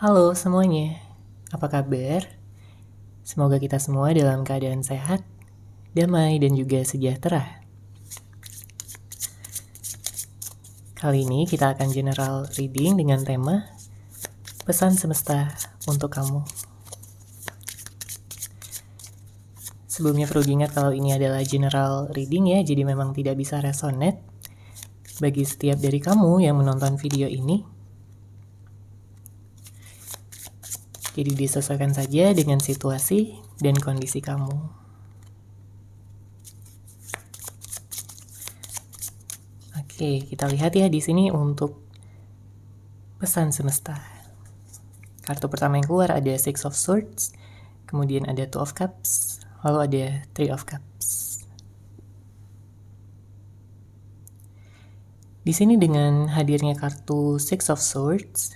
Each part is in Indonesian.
Halo semuanya, apa kabar? Semoga kita semua dalam keadaan sehat, damai, dan juga sejahtera. Kali ini kita akan general reading dengan tema Pesan Semesta untuk Kamu. Sebelumnya perlu diingat kalau ini adalah general reading ya, jadi memang tidak bisa resonate bagi setiap dari kamu yang menonton video ini. Jadi disesuaikan saja dengan situasi dan kondisi kamu. Oke, kita lihat ya di sini untuk pesan semesta. Kartu pertama yang keluar ada Six of Swords, kemudian ada Two of Cups, lalu ada Three of Cups. Di sini dengan hadirnya kartu Six of Swords,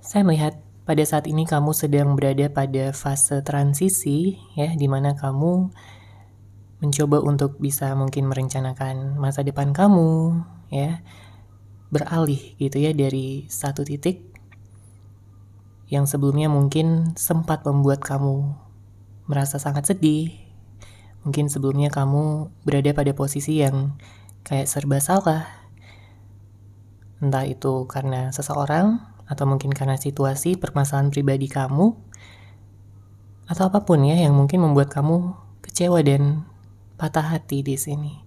saya melihat pada saat ini kamu sedang berada pada fase transisi ya, di mana kamu mencoba untuk bisa mungkin merencanakan masa depan kamu ya, beralih gitu ya dari satu titik yang sebelumnya mungkin sempat membuat kamu merasa sangat sedih. Mungkin sebelumnya kamu berada pada posisi yang kayak serba salah. Entah itu karena seseorang, atau mungkin karena situasi permasalahan pribadi kamu, atau apapun ya yang mungkin membuat kamu kecewa dan patah hati di sini.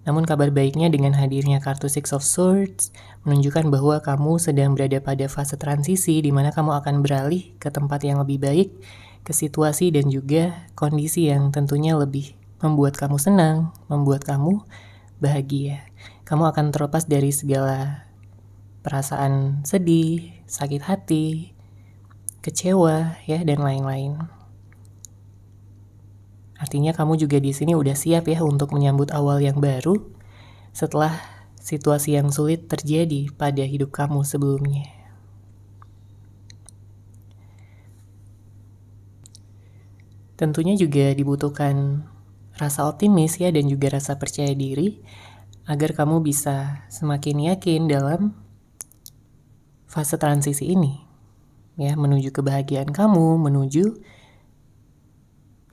Namun kabar baiknya dengan hadirnya kartu Six of Swords menunjukkan bahwa kamu sedang berada pada fase transisi di mana kamu akan beralih ke tempat yang lebih baik, ke situasi dan juga kondisi yang tentunya lebih membuat kamu senang, membuat kamu bahagia. Kamu akan terlepas dari segala perasaan sedih, sakit hati, kecewa ya dan lain-lain. Artinya kamu juga di sini udah siap ya untuk menyambut awal yang baru setelah situasi yang sulit terjadi pada hidup kamu sebelumnya. Tentunya juga dibutuhkan rasa optimis ya dan juga rasa percaya diri agar kamu bisa semakin yakin dalam fase transisi ini ya, menuju kebahagiaan kamu, menuju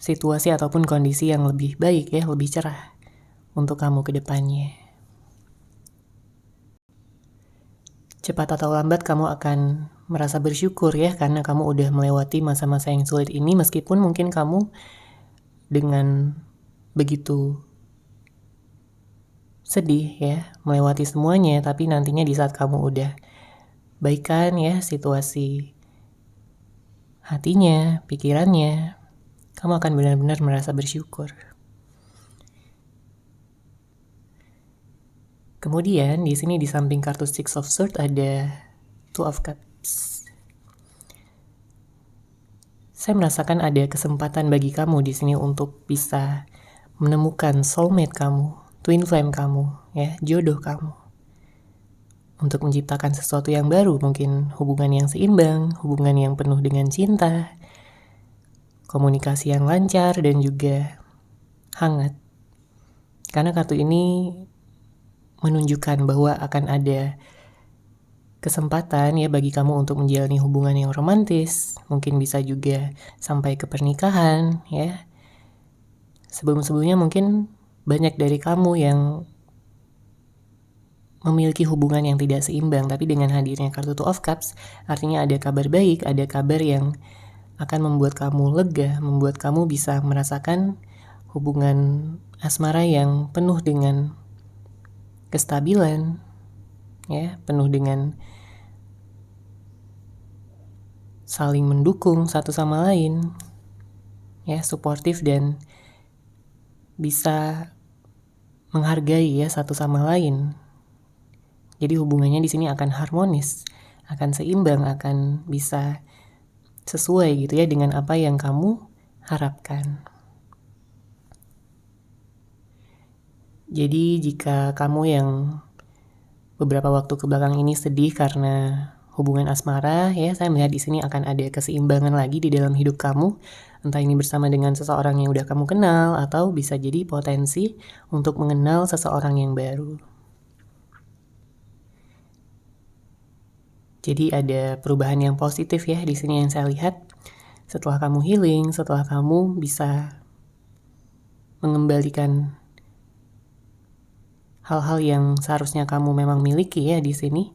situasi ataupun kondisi yang lebih baik ya, lebih cerah untuk kamu ke depannya. Cepat atau lambat kamu akan merasa bersyukur ya karena kamu udah melewati masa-masa yang sulit ini, meskipun mungkin kamu dengan begitu sedih ya melewati semuanya, tapi nantinya di saat kamu udah baikan ya situasi hatinya, pikirannya, kamu akan benar-benar merasa bersyukur. Kemudian di sini di samping kartu Six of Swords ada Two of Cups. Saya merasakan ada kesempatan bagi kamu di sini untuk bisa menemukan soulmate kamu, twin flame kamu, ya, jodoh kamu. Untuk menciptakan sesuatu yang baru, mungkin hubungan yang seimbang, hubungan yang penuh dengan cinta, komunikasi yang lancar dan juga hangat. Karena kartu ini menunjukkan bahwa akan ada kesempatan ya bagi kamu untuk menjalani hubungan yang romantis, mungkin bisa juga sampai ke pernikahan ya. Sebelum-sebelumnya mungkin banyak dari kamu yang memiliki hubungan yang tidak seimbang, tapi dengan hadirnya kartu Two of Cups, artinya ada kabar baik, ada kabar yang akan membuat kamu lega, membuat kamu bisa merasakan hubungan asmara yang penuh dengan kestabilan, ya, penuh dengan saling mendukung satu sama lain, ya, suportif dan bisa menghargai ya satu sama lain. Jadi hubungannya di sini akan harmonis, akan seimbang, akan bisa sesuai gitu ya dengan apa yang kamu harapkan. Jadi jika kamu yang beberapa waktu kebelakang ini sedih karena hubungan asmara, ya saya melihat di sini akan ada keseimbangan lagi di dalam hidup kamu. Entah ini bersama dengan seseorang yang udah kamu kenal atau bisa jadi potensi untuk mengenal seseorang yang baru. Jadi ada perubahan yang positif ya di sini yang saya lihat. Setelah kamu healing, setelah kamu bisa mengembalikan hal-hal yang seharusnya kamu memang miliki ya di sini.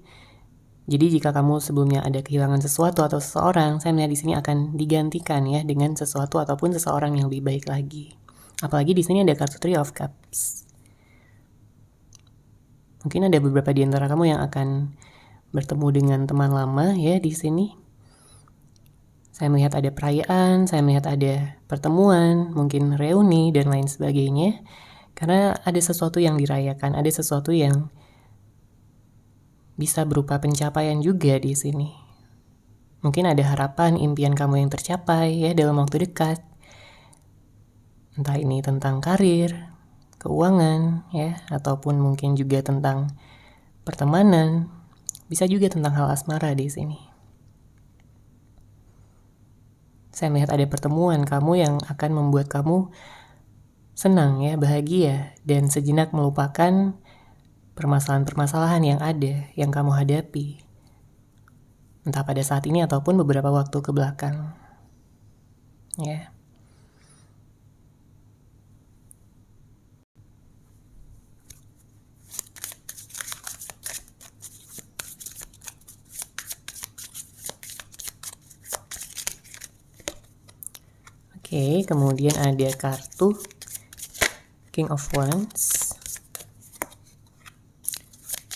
Jadi jika kamu sebelumnya ada kehilangan sesuatu atau seseorang, saya melihat di sini akan digantikan ya dengan sesuatu ataupun seseorang yang lebih baik lagi. Apalagi di sini ada kartu Three of Cups. Mungkin ada beberapa di antara kamu yang akan bertemu dengan teman lama ya di sini. Saya melihat ada perayaan, saya melihat ada pertemuan, mungkin reuni dan lain sebagainya. Karena ada sesuatu yang dirayakan, ada sesuatu yang bisa berupa pencapaian juga di sini. Mungkin ada harapan, impian kamu yang tercapai ya dalam waktu dekat. Entah ini tentang karir, keuangan ya, ataupun mungkin juga tentang pertemanan. Bisa juga tentang hal asmara di sini. Saya melihat ada pertemuan kamu yang akan membuat kamu senang ya, bahagia, dan sejenak melupakan permasalahan-permasalahan yang ada, yang kamu hadapi. Entah pada saat ini ataupun beberapa waktu ke belakang. Ya. Oke, kemudian ada kartu King of Wands,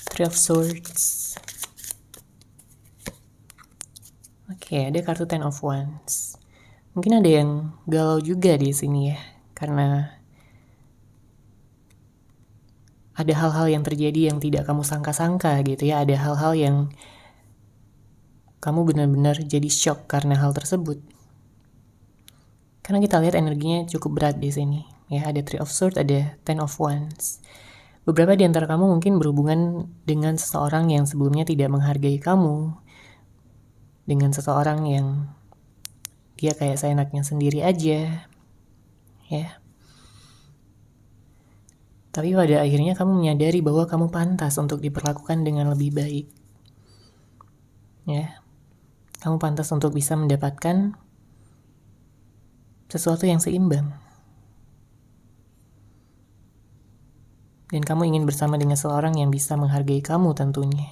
Three of Swords. Oke, ada kartu Ten of Wands. Mungkin ada yang galau juga di sini ya, karena ada hal-hal yang terjadi yang tidak kamu sangka-sangka gitu ya. Ada hal-hal yang kamu benar-benar jadi shock karena hal tersebut. Karena kita lihat energinya cukup berat di sini. Ya, ada Three of Swords, ada Ten of Wands. Beberapa di antara kamu mungkin berhubungan dengan seseorang yang sebelumnya tidak menghargai kamu. Dengan seseorang yang dia kayak seenaknya sendiri aja. Ya. Tapi pada akhirnya kamu menyadari bahwa kamu pantas untuk diperlakukan dengan lebih baik. Ya. Kamu pantas untuk bisa mendapatkan sesuatu yang seimbang. Dan kamu ingin bersama dengan seseorang yang bisa menghargai kamu tentunya.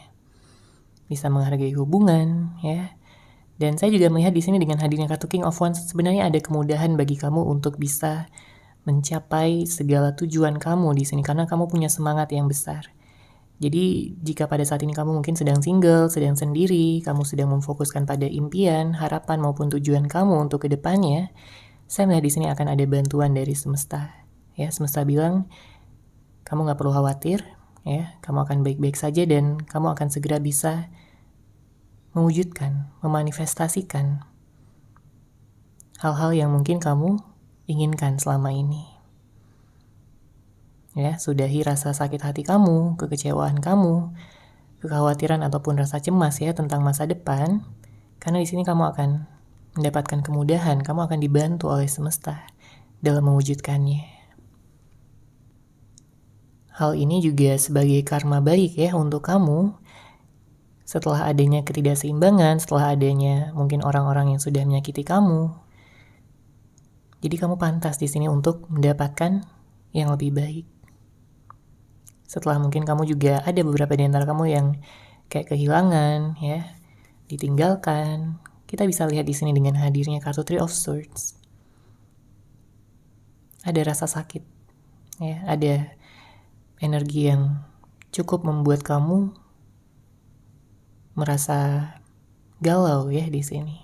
Bisa menghargai hubungan, ya. Dan saya juga melihat di sini dengan hadirnya kartu King of Wands, sebenarnya ada kemudahan bagi kamu untuk bisa mencapai segala tujuan kamu di sini karena kamu punya semangat yang besar. Jadi jika pada saat ini kamu mungkin sedang single, sedang sendiri, kamu sedang memfokuskan pada impian, harapan maupun tujuan kamu untuk kedepannya, saya melihat di sini akan ada bantuan dari semesta. Ya, semesta bilang kamu gak perlu khawatir, ya, kamu akan baik-baik saja dan kamu akan segera bisa mewujudkan, memanifestasikan hal-hal yang mungkin kamu inginkan selama ini. Ya, sudahi rasa sakit hati kamu, kekecewaan kamu, kekhawatiran ataupun rasa cemas ya tentang masa depan, karena di sini kamu akan mendapatkan kemudahan, kamu akan dibantu oleh semesta dalam mewujudkannya. Hal ini juga sebagai karma baik ya untuk kamu. Setelah adanya ketidakseimbangan, setelah adanya mungkin orang-orang yang sudah menyakiti kamu, jadi kamu pantas di sini untuk mendapatkan yang lebih baik. Setelah mungkin kamu juga ada beberapa di antara kamu yang kayak kehilangan, ya, ditinggalkan. Kita bisa lihat di sini dengan hadirnya kartu Three of Swords. Ada rasa sakit, ya, ada energi yang cukup membuat kamu merasa galau ya di sini.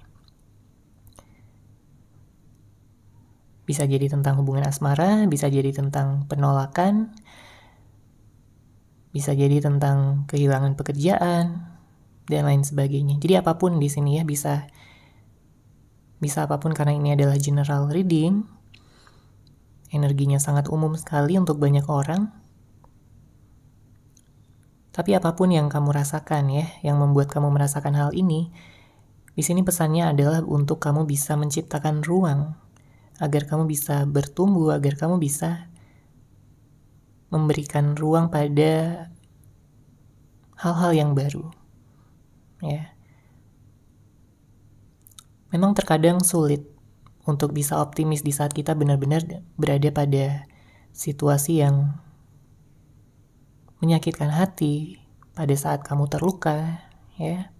Bisa jadi tentang hubungan asmara, bisa jadi tentang penolakan, bisa jadi tentang kehilangan pekerjaan dan lain sebagainya. Jadi apapun di sini ya, bisa apapun karena ini adalah general reading. Energinya sangat umum sekali untuk banyak orang. Tapi apapun yang kamu rasakan ya, yang membuat kamu merasakan hal ini, di sini pesannya adalah untuk kamu bisa menciptakan ruang agar kamu bisa bertumbuh, agar kamu bisa memberikan ruang pada hal-hal yang baru. Ya. Memang terkadang sulit untuk bisa optimis di saat kita benar-benar berada pada situasi yang menyakitkan hati, pada saat kamu terluka, ya.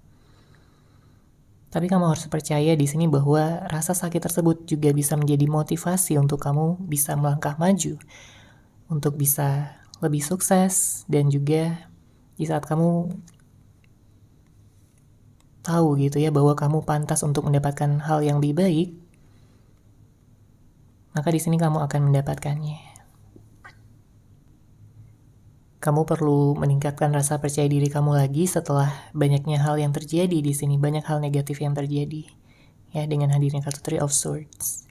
Tapi kamu harus percaya di sini bahwa rasa sakit tersebut juga bisa menjadi motivasi untuk kamu bisa melangkah maju, untuk bisa lebih sukses, dan juga di saat kamu tahu gitu ya bahwa kamu pantas untuk mendapatkan hal yang lebih baik, maka di sini kamu akan mendapatkannya. Kamu perlu meningkatkan rasa percaya diri kamu lagi setelah banyaknya hal yang terjadi di sini, banyak hal negatif yang terjadi. Ya, dengan hadirnya kartu Three of Swords.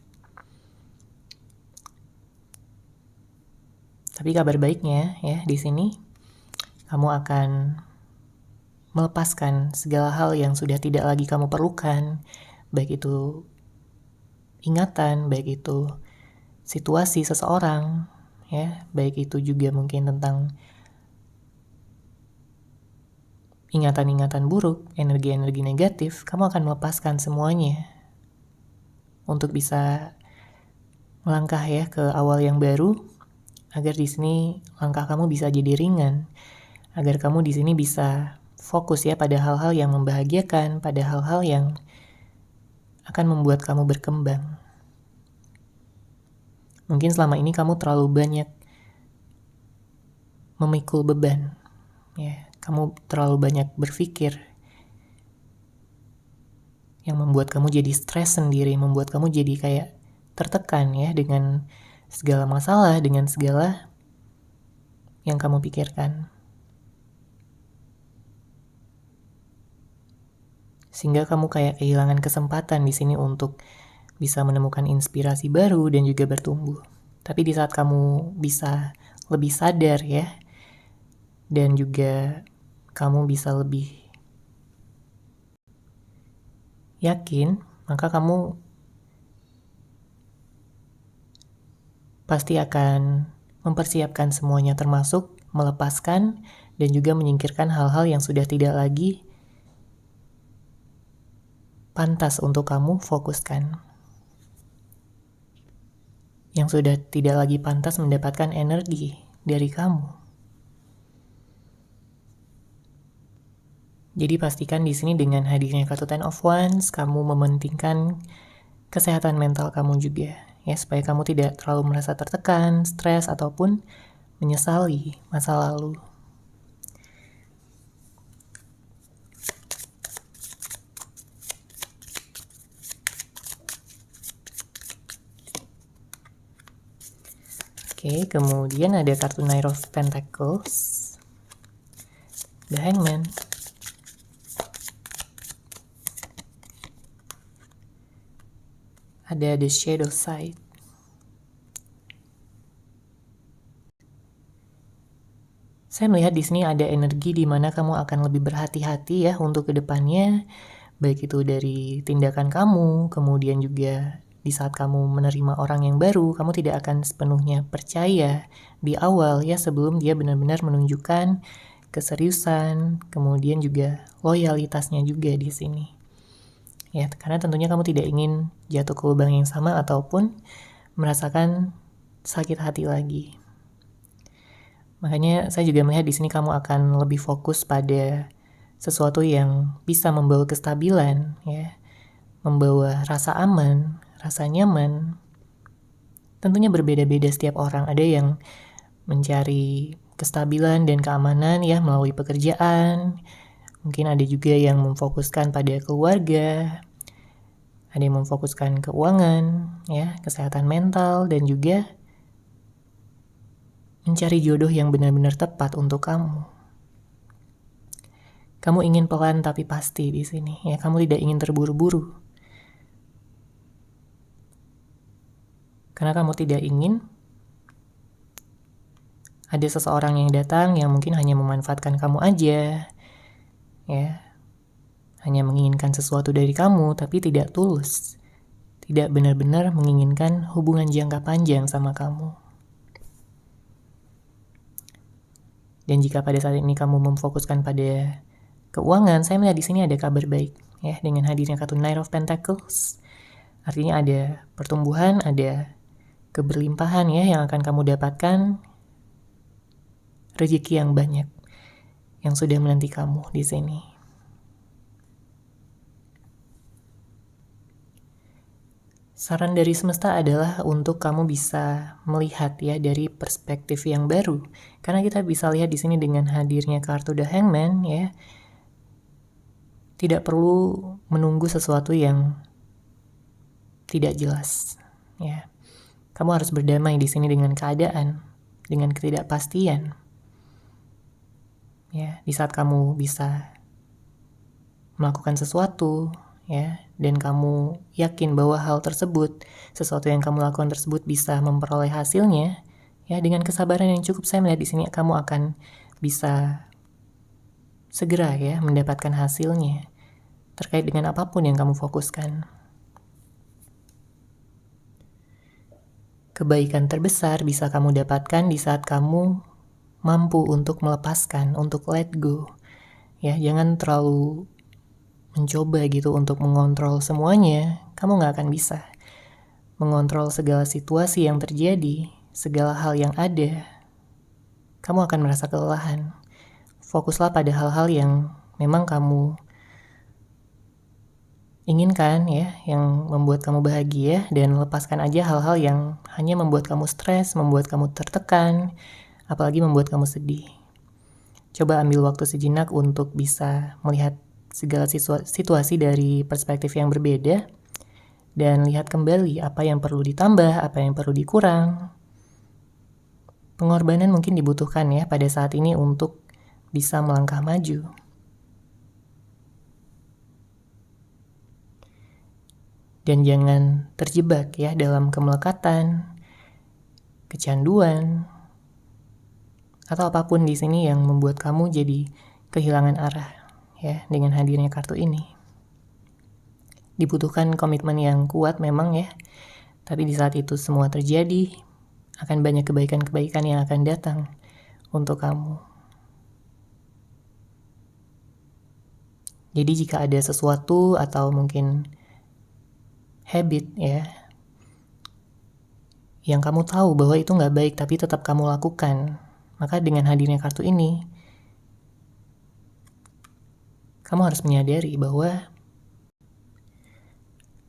Tapi kabar baiknya ya di sini kamu akan melepaskan segala hal yang sudah tidak lagi kamu perlukan, baik itu ingatan, baik itu situasi seseorang, ya, baik itu juga mungkin tentang ingatan-ingatan buruk, energi-energi negatif. Kamu akan melepaskan semuanya untuk bisa melangkah ya ke awal yang baru, agar di sini langkah kamu bisa jadi ringan, agar kamu di sini bisa fokus ya pada hal-hal yang membahagiakan, pada hal-hal yang akan membuat kamu berkembang. Mungkin selama ini kamu terlalu banyak memikul beban, ya. Kamu terlalu banyak berpikir yang membuat kamu jadi stres sendiri, membuat kamu jadi kayak tertekan ya dengan segala masalah, dengan segala yang kamu pikirkan. Sehingga kamu kayak kehilangan kesempatan di sini untuk bisa menemukan inspirasi baru dan juga bertumbuh. Tapi di saat kamu bisa lebih sadar ya, dan juga kamu bisa lebih yakin, maka kamu pasti akan mempersiapkan semuanya, termasuk melepaskan dan juga menyingkirkan hal-hal yang sudah tidak lagi pantas untuk kamu fokuskan, yang sudah tidak lagi pantas mendapatkan energi dari kamu. Jadi pastikan di sini dengan hadirnya kartu Ten of Wands, kamu mementingkan kesehatan mental kamu juga, ya, supaya kamu tidak terlalu merasa tertekan, stres, ataupun menyesali masa lalu. Oke, kemudian ada kartu Knight of Pentacles, The Hangman, ada The Shadow Side. Saya melihat di sini ada energi di mana kamu akan lebih berhati-hati ya untuk kedepannya, baik itu dari tindakan kamu, kemudian juga di saat kamu menerima orang yang baru, kamu tidak akan sepenuhnya percaya di awal ya, sebelum dia benar-benar menunjukkan keseriusan, kemudian juga loyalitasnya juga di sini. Ya, karena tentunya kamu tidak ingin jatuh ke lubang yang sama ataupun merasakan sakit hati lagi. Makanya saya juga melihat di sini kamu akan lebih fokus pada sesuatu yang bisa membawa kestabilan, ya, membawa rasa aman, rasa nyaman. Tentunya berbeda-beda setiap orang. Ada yang mencari kestabilan dan keamanan ya melalui pekerjaan. Mungkin ada juga yang memfokuskan pada keluarga, ada yang memfokuskan keuangan, ya, kesehatan mental, dan juga mencari jodoh yang benar-benar tepat untuk kamu. Kamu ingin pelan tapi pasti di sini, ya. Kamu tidak ingin terburu-buru, karena kamu tidak ingin ada seseorang yang datang yang mungkin hanya memanfaatkan kamu aja, ya, hanya menginginkan sesuatu dari kamu tapi tidak tulus, tidak benar-benar menginginkan hubungan jangka panjang sama kamu. Dan jika pada saat ini kamu memfokuskan pada keuangan, saya melihat di sini ada kabar baik. ya, dengan hadirnya kartu Knight of Pentacles. Artinya ada pertumbuhan, ada keberlimpahan ya yang akan kamu dapatkan, rezeki yang banyak yang sudah menanti kamu di sini. Saran dari semesta adalah untuk kamu bisa melihat ya dari perspektif yang baru. Karena kita bisa lihat di sini dengan hadirnya kartu The Hangman ya. Tidak perlu menunggu sesuatu yang tidak jelas ya. Kamu harus berdamai di sini dengan keadaan, dengan ketidakpastian. Ya, di saat kamu bisa melakukan sesuatu ya, dan kamu yakin bahwa hal tersebut, sesuatu yang kamu lakukan tersebut bisa memperoleh hasilnya, ya dengan kesabaran yang cukup, saya melihat di sini kamu akan bisa segera ya mendapatkan hasilnya terkait dengan apapun yang kamu fokuskan. Kebaikan terbesar bisa kamu dapatkan di saat kamu mampu untuk melepaskan, untuk let go. Ya, jangan terlalu mencoba gitu untuk mengontrol semuanya. Kamu gak akan bisa mengontrol segala situasi yang terjadi, segala hal yang ada. Kamu akan merasa kelelahan. Fokuslah pada hal-hal yang memang kamu inginkan ya, yang membuat kamu bahagia, dan lepaskan aja hal-hal yang hanya membuat kamu stres, membuat kamu tertekan, apalagi membuat kamu sedih. Coba ambil waktu sejenak untuk bisa melihat segala situasi dari perspektif yang berbeda, dan lihat kembali apa yang perlu ditambah, apa yang perlu dikurang. Pengorbanan mungkin dibutuhkan ya pada saat ini untuk bisa melangkah maju. Dan jangan terjebak ya dalam kemelekatan, kecanduan, atau apapun di sini yang membuat kamu jadi kehilangan arah ya dengan hadirnya kartu ini. Dibutuhkan komitmen yang kuat memang ya, tapi di saat itu semua terjadi, akan banyak kebaikan-kebaikan yang akan datang untuk kamu. Jadi jika ada sesuatu atau mungkin habit ya, yang kamu tahu bahwa itu nggak baik tapi tetap kamu lakukan, maka dengan hadirnya kartu ini, kamu harus menyadari bahwa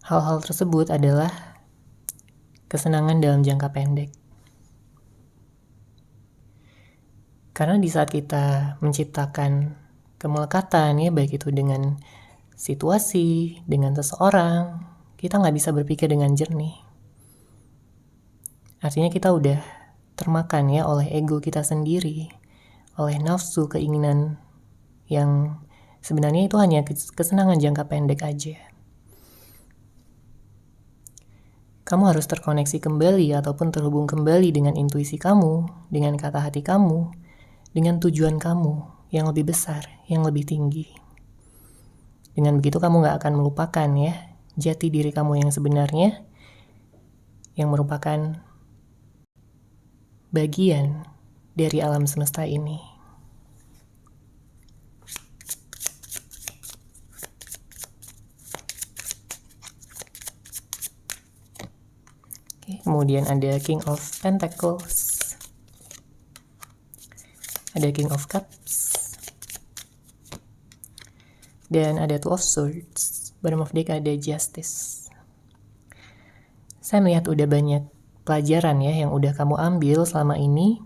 hal-hal tersebut adalah kesenangan dalam jangka pendek. Karena di saat kita menciptakan kemelekatan ya, baik itu dengan situasi, dengan seseorang, kita nggak bisa berpikir dengan jernih. Artinya kita udah termakan ya oleh ego kita sendiri, oleh nafsu, keinginan yang sebenarnya itu hanya kesenangan jangka pendek aja. Kamu harus terkoneksi kembali ataupun terhubung kembali dengan intuisi kamu, dengan kata hati kamu, dengan tujuan kamu yang lebih besar, yang lebih tinggi. Dengan begitu kamu gak akan melupakan ya jati diri kamu yang sebenarnya, yang merupakan bagian dari alam semesta ini. Oke, kemudian ada King of Pentacles, ada King of Cups, dan ada Two of Swords. Bottom of deck ada Justice. Saya melihat udah banyak pelajaran ya yang udah kamu ambil selama ini,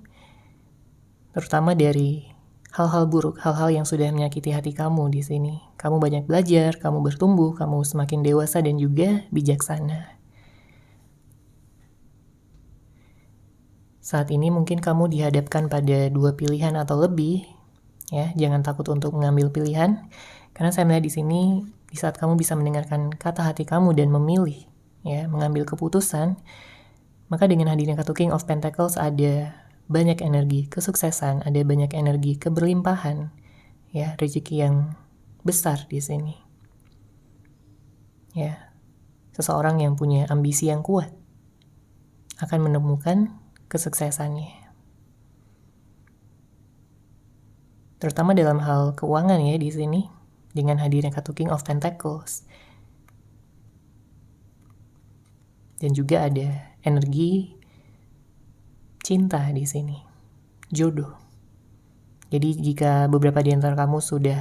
terutama dari hal-hal buruk, hal-hal yang sudah menyakiti hati kamu di sini. Kamu banyak belajar, kamu bertumbuh, kamu semakin dewasa dan juga bijaksana. Saat ini mungkin kamu dihadapkan pada dua pilihan atau lebih, ya. Jangan takut untuk mengambil pilihan, karena saya melihat di sini di saat kamu bisa mendengarkan kata hati kamu dan memilih, ya, mengambil keputusan, maka dengan hadirnya kartu King of Pentacles ada banyak energi kesuksesan, ada banyak energi keberlimpahan, ya, rezeki yang besar di sini. Ya, seseorang yang punya ambisi yang kuat akan menemukan kesuksesannya. Terutama dalam hal keuangan ya di sini. dengan hadirnya kartu King of Pentacles. Dan juga ada energi cinta di sini, jodoh. Jadi jika beberapa di antara kamu sudah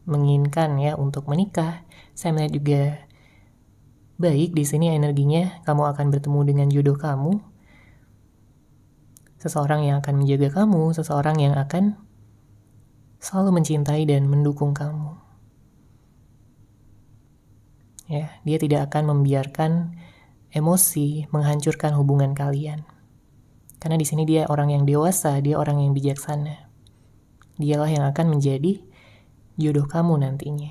menginginkan ya untuk menikah, saya melihat juga baik di sini energinya kamu akan bertemu dengan jodoh kamu. Seseorang yang akan menjaga kamu, seseorang yang akan selalu mencintai dan mendukung kamu. Ya, dia tidak akan membiarkan emosi menghancurkan hubungan kalian. Karena di sini dia orang yang dewasa, dia orang yang bijaksana. Dialah yang akan menjadi jodoh kamu nantinya.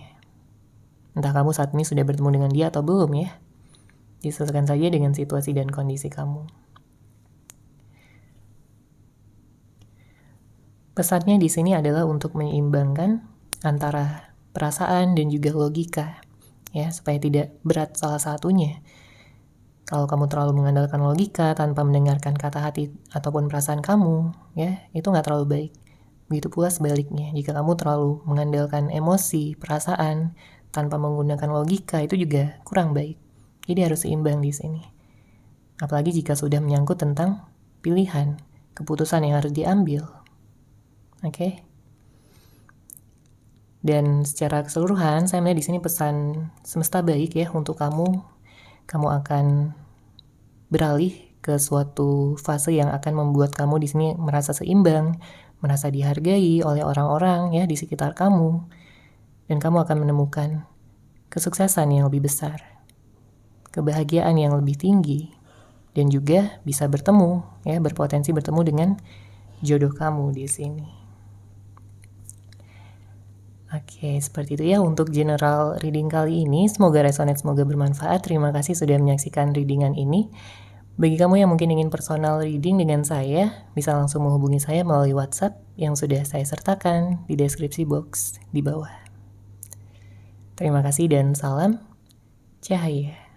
Entah kamu saat ini sudah bertemu dengan dia atau belum ya. Disesuaikan saja dengan situasi dan kondisi kamu. Pesannya di sini adalah untuk menyeimbangkan antara perasaan dan juga logika, ya, supaya tidak berat salah satunya. Kalau kamu terlalu mengandalkan logika tanpa mendengarkan kata hati ataupun perasaan kamu, ya, itu nggak terlalu baik. Begitu pula sebaliknya, jika kamu terlalu mengandalkan emosi, perasaan, tanpa menggunakan logika, itu juga kurang baik. Jadi harus seimbang di sini. Apalagi jika sudah menyangkut tentang pilihan, keputusan yang harus diambil. Oke? Dan secara keseluruhan, saya melihat di sini pesan semesta baik ya untuk kamu. Kamu akan beralih ke suatu fase yang akan membuat kamu di sini merasa seimbang, merasa dihargai oleh orang-orang ya di sekitar kamu, dan kamu akan menemukan kesuksesan yang lebih besar, kebahagiaan yang lebih tinggi, dan juga bisa bertemu ya, berpotensi bertemu dengan jodoh kamu di sini. Oke, seperti itu ya untuk general reading kali ini. Semoga resonate, semoga bermanfaat. Terima kasih sudah menyaksikan readingan ini. Bagi kamu yang mungkin ingin personal reading dengan saya, bisa langsung menghubungi saya melalui WhatsApp yang sudah saya sertakan di deskripsi box di bawah. Terima kasih dan salam cahaya.